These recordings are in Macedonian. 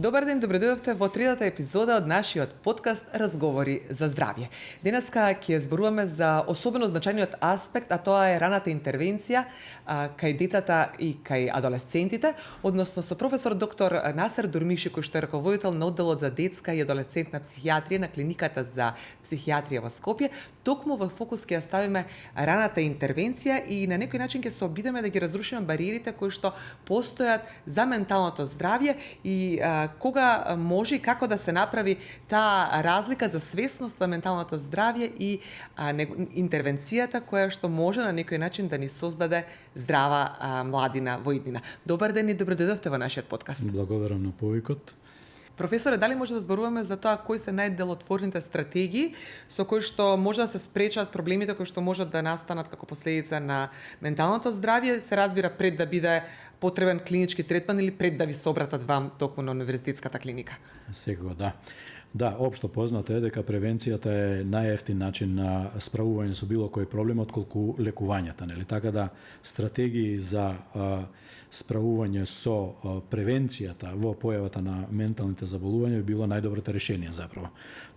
Добар ден, добредојдовте во третата епизода од нашиот подкаст Разговори за здравје. Денеска ќе зборуваме за особено значајниот аспект, а тоа е раната интервенција кај децата и кај адолесцентите, односно со професор доктор Насер Дурмиши, кој што е раководител на одделот за детска и адолесцентна психијатрија на клиниката за психијатрија во Скопје. Токму во фокус ќе ја ставиме раната интервенција и на некој начин ќе се обидеме да ги разрушиме бариерите кои што постојат за менталното здравје и кога може и како да се направи таа разлика за свесност на менталното здравје и интервенцијата која што може на некој начин да ни создаде здрава младина во иднина. Добар ден и добредојдовте во нашиот подкаст. Благодарам на повикот. Професоре, дали може да зборуваме за тоа кои се најделотворните стратегии со кои што може да се спречат проблемите кои што можат да настанат како последица на менталното здравје, се разбира пред да биде потребен клинички третман или пред да ви се обратат вам токму на универзитетската клиника? Секако, да. Да, општо познато е дека превенцијата е најевтин начин на справување со било кој проблем отколку лекувањата, нели? Така да стратегии за справување со превенцијата во појавата на менталните заболувања би било најдоброто решение заправо.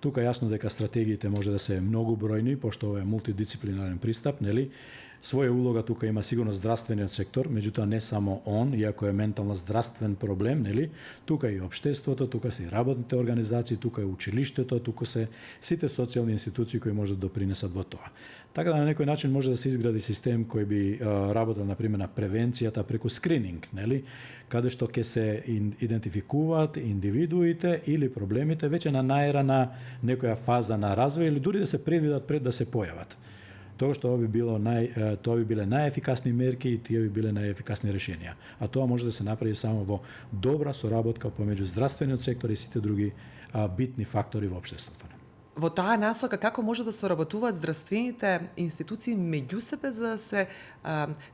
Тука јасно дека стратегиите може да се многу бројни, пошто ова е мултидисциплинарен пристап, нели? Своја улога тука има сигурно здравствениот сектор, меѓутоа не само он, иако е ментално здравствен проблем, нели? Тука и општеството, тука се и работните организации, тука е училиштето, тука се сите социјални институции кои можат да допринесат во тоа. Така да на некој начин може да се изгради систем кој би работел на пример на превенцијата преку скрининг, нели? Каде што ќе се идентификуваат индивидуите или проблемите веќе на наерана некоја фаза на развој или дури да се предвидат пред да се појават. Тоа што тоа би биле најефикасни мерки и тие би биле најефикасни решенија. А тоа може да се направи само во добра соработка помеѓу здравствениот сектор и сите други битни фактори во општеството. Во таа насока, како може да соработуваат здравствените институции меѓу себе за да се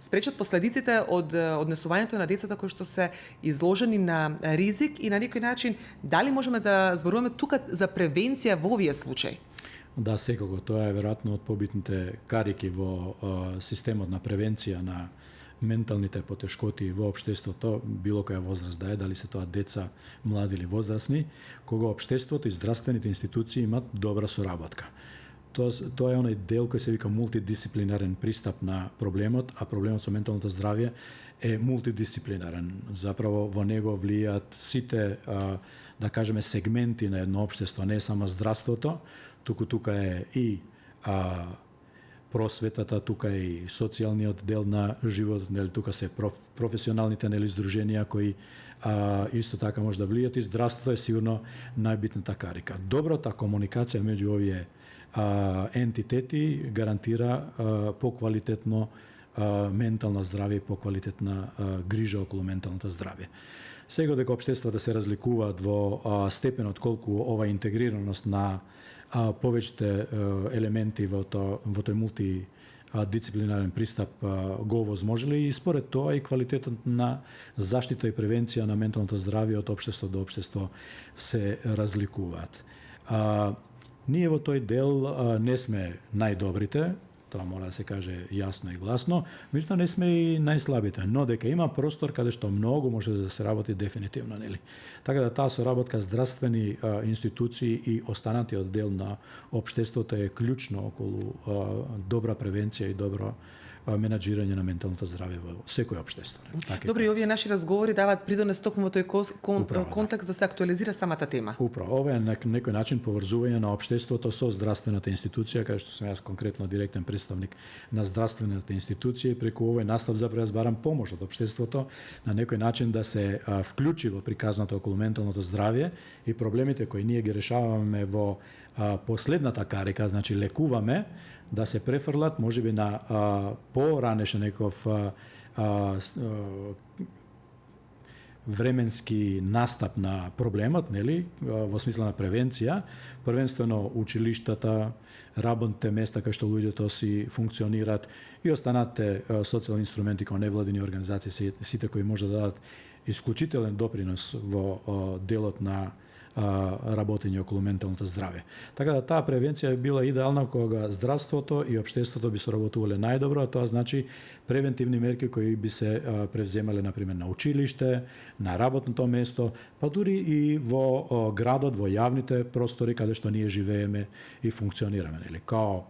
спречат последиците од однесувањето на децата кои што се изложени на ризик и на некој начин дали можеме да зборуваме тука за превенција во овие случаи? Да, секако. Тоа е веројатно од побитните карики во системот на превенција на менталните потешкоти во општеството, било која возраст да е, дали се тоа деца, млади или возрастни, кога општеството и здравствените институции имат добра соработка. Тоа е оној дел кој се вика мултидисциплинарен пристап на проблемот, а проблемот со менталното здравје е мултидисциплинарен. Заправо во него влијаат сите, да кажеме, сегменти на едно општество, не е само здравството, тука е и просветата, тука е и социјалниот дел на животот, нели тука се професионалните нели здруженија кои исто така може да влијат и здравството е сигурно најбитната карика. Добрата комуникација меѓу овие ентитети гарантира поквалитетно ментално здравје и поквалитетна грижа околу менталното здравје. Сега дека општествата се разликуваат во степенот колку ова интегрираност на повеќите елементи во тој мултидисциплинарен пристап го овозможили и според тоа и квалитетот на заштита и превенција на менталното здравје од општество до општество се разликуваат. Ние во тој дел не сме најдобрите, тоа мора да се каже јасно и гласно, меѓутоа не сме и најслабите, но дека има простор каде што многу може да се работи дефинитивно, нели? Така да таа соработка здравствени институции и останатиот дел на општеството е клучно околу добра превенција и добро менаџирање на менталното здравје во секој општество. Добро, и овие наши разговори даваат придонес токму во тој контекст да се актуализира самата тема. Управо, ова е на некој начин поврзување на општеството со здравствената институција, каде што сум јас конкретно директен представник на здравствената институција и преку овој настав заpravo јас барам помош од општеството на некој начин да се вклучи во приказната околу менталното здравје и проблемите кои ние ги решаваме во последната карика, значи лекуваме, да се префрлат можеби на поранешен некој временски настап на проблемот, нели, во смисла на превенција, првенствено училиштата, работните места кај што луѓето си функционираат и останатите социјални инструменти како невладини организации, сите кои може да дадат исклучителен допринос во делот на работење околу менталното здравје. Така да таа превенција би била идеална кога здравството и општеството би соработувале најдобро, а тоа значи превентивни мерки кои би се превземале например на училиште, на работното место, па дури и во градот, во јавните простори каде што ние живееме и функционираме, нели? Као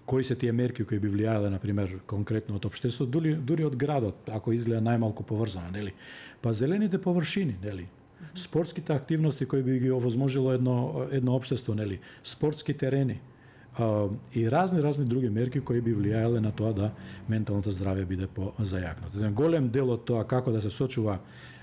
кои се тие мерки кои би влијаеле например конкретно од општеството, дури од градот, ако изгледа најмалку поврзано, нели? Па зелените површини, нели? Спортските активности кои би ги овозможило едно општество, нели? Спортски терени и разни други мерки кои би влијаеле на тоа да менталното здравје биде позајакнато. Еден голем дел од тоа како да се сочува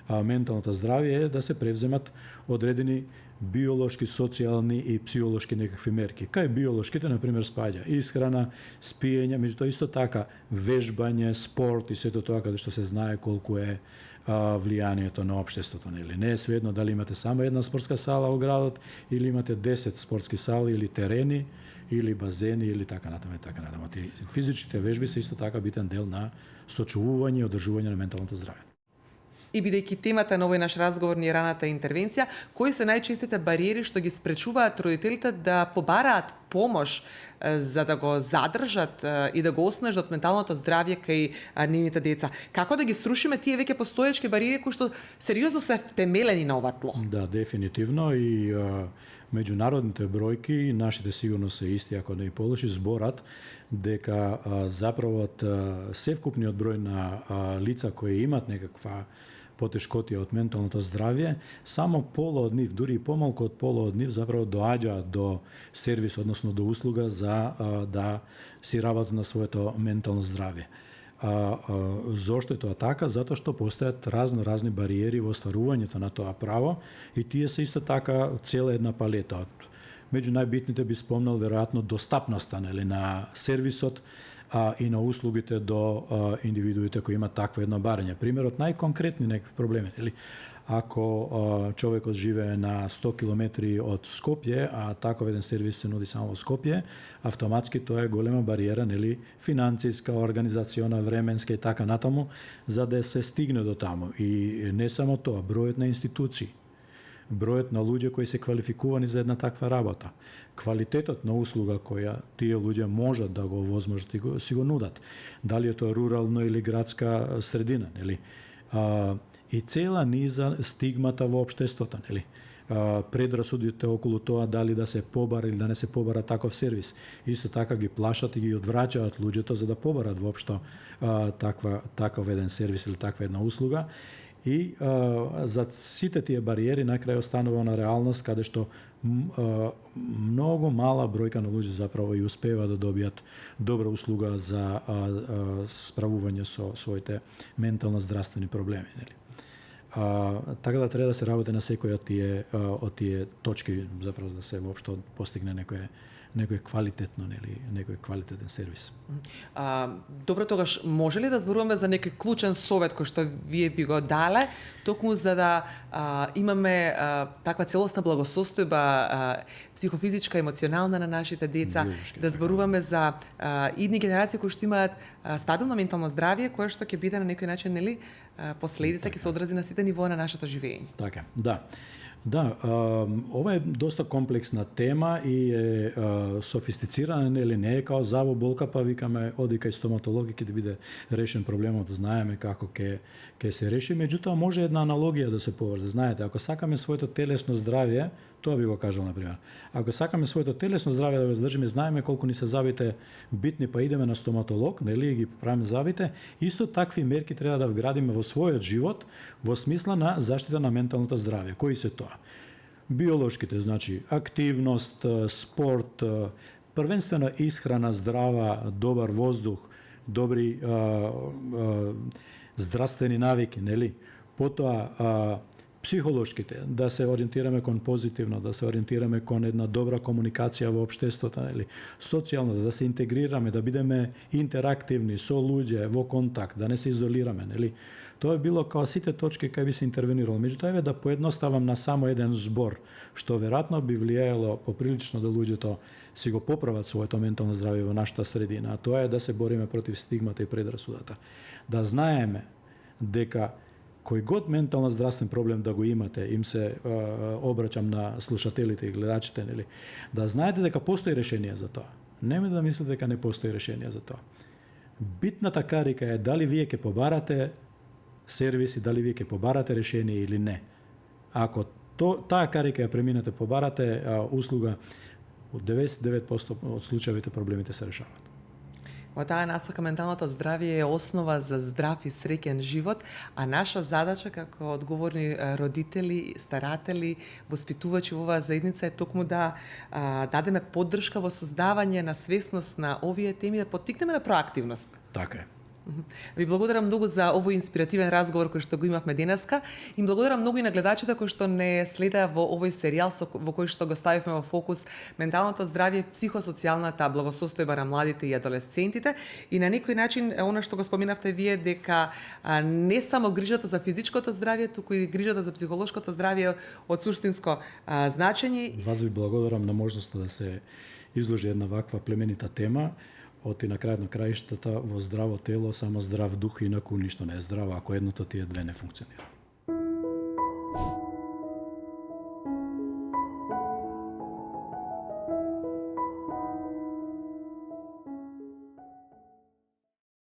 менталното здравје е да се превземат одредени биолошки, социјални и психолошки некакви мерки. Кај биолошките, например, спаѓа исхрана, спиење, меѓутоа исто така вежбање, спорт и сето тоа каде што се знае колку е влијанието на општеството, нели? Не е сведно дали имате само една спортска сала во градот или имате 10 спортски сали или терени или базени или така натаму и така натаму. Физичките вежби се исто така битен дел на сочувување и одржување на менталното здравје. И бидејќи темата на овој наш разговор ни е раната интервенција, кои се најчестите бариери што ги спречуваат родителите да побараат помош за да го задржат и да го оснажат менталното здравје кај нивните деца? Како да ги срушиме тие веќе постоечки бариери кои што сериозно се втемелени на ова тло? Да, дефинитивно и меѓународните бројки, нашите сигурно се исти, ако не и полоши, зборат дека заправо од севкупниот број на лица кои имат некаква потешкотија од менталното здравје, само пола од нив, дури и помалку од пола од нив, заправо доаѓаат до сервис, односно до услуга за да си работат на своето ментално здравје. Зошто е тоа така? Затоа што постојат разни бариери во остварувањето на тоа право и тие се исто така цела една палета. Меѓу најбитните би спомнал веројатно достапноста, нели, на сервисот и на услугите до индивидуите кои имаат такво едно барање. Примерот најконкретни некакви проблеми, нели? Ако човекот живее на 100 километри од Скопје, а таков еден сервис се нуди само во Скопје, автоматски тоа е голема бариера, нели, финансиска, организациона, временска и така натаму, за да се стигне до таму. И не само тоа, бројот на институции, бројот на луѓе кои се квалификувани за една таква работа, квалитетот на услуга која тие луѓе можат да го возможат и си го нудат, дали е тоа рурално или градска средина, нели? И цела низа стигмата во општеството, нели? Предрасудите околу тоа дали да се побара или да не се побара таков сервис. Исто така ги плашат и ги одвраќаат луѓето за да побарат воопшто таков еден сервис или таква една услуга. И за сите тие бариери накрај останува на реалност каде што многу мала бројка на луѓе заправо и успева да добијат добра услуга за справување со своите ментално здравствени проблеми, нели? Така да треба да се работи на секој од тие точки заправо да се воопшто постигне некој квалитетно, нели, некој квалитетен сервис. Добро, тогаш може ли да зборуваме за некој клучен совет кој што вие би го дале, токму за да имаме таква целосна благосостојба психофизичка, емоционална на нашите деца, да зборуваме за идни генерации кои што имаат стабилно ментално здравје, кое што ќе биде на некој начин, нели, последица ќе се одрази на сите нивоа на нашето живење. Така, да. Да, ова е доста комплексна тема и е софистицирана, нели, не е као заво болка, па викаме оди кај стоматолог и ќе биде решен проблемот, знаеме како ќе се реши, меѓутоа може една аналогија да се поврзе. Знаете, ако сакаме своето телесно здравје, тоа би го кажал, например. Ако сакаме своето телесно здравје да го здржиме, знаеме колку ни се забите битни, па идеме на стоматолог, нели, и ги поправиме забите, исто такви мерки треба да вградиме во својот живот во смисла на заштита на менталното здравје. Кои се тоа? Биолошките, значи активност, спорт, првенствено исхрана здрава, добар воздух, добри здравствени навики, нели? Потоа психолошките, да се ориентираме кон позитивно, да се ориентираме кон една добра комуникација во општеството, нели? Социјално, да се интегрираме, да бидеме интерактивни со луѓе во контакт, да не се изолираме, нели? Тоа е било као сите точки кај би се интервенирало. Меѓутоа, еве да поедноставам на само еден збор, што веројатно би влијаело поприлично да луѓето си го поправат своето ментално здравје во нашата средина, а тоа е да се бориме против стигмата и предрасудата. Да знаеме дека кој год ментално здравствен проблем да го имате, им се обраќам на слушателите и гледачите, нели, да знаете дека постои решение за тоа. Немојте да мислите дека не постои решение за тоа. Битната карика е дали вие ќе побарате сервис и дали вие ќе побарате решение или не. Ако таа карика ја преминете, побарате услуга, од 99% од случаевите проблемите се решаваат. Во таа насока менталното здравје е основа за здрав и среќен живот, а наша задача како одговорни родители, старатели, воспитувачи во оваа заедница е токму да дадеме поддршка во создавање на свесност на овие теми, да поттикнеме на проактивност. Така е. Ви благодарам многу за овој инспиративен разговор кој што го имавме денеска. И благодарам многу и на гледачите кои што не следеа во овој серијал во кој што го ставивме во фокус менталното здравје, психосоцијалната благосостојба на младите и адолесцентите. И на некој начин, она што го споминавте вие, дека не само грижата за физичкото здравје, туку и грижата за психолошкото здравје од суштинско значење. Вас ви благодарам на можноста да се изложи една ваква племенита тема. Оти на крајот на краиштата, во здраво тело, само здрав дух, инаку ништо не е здраво, ако едното тие две не функционира.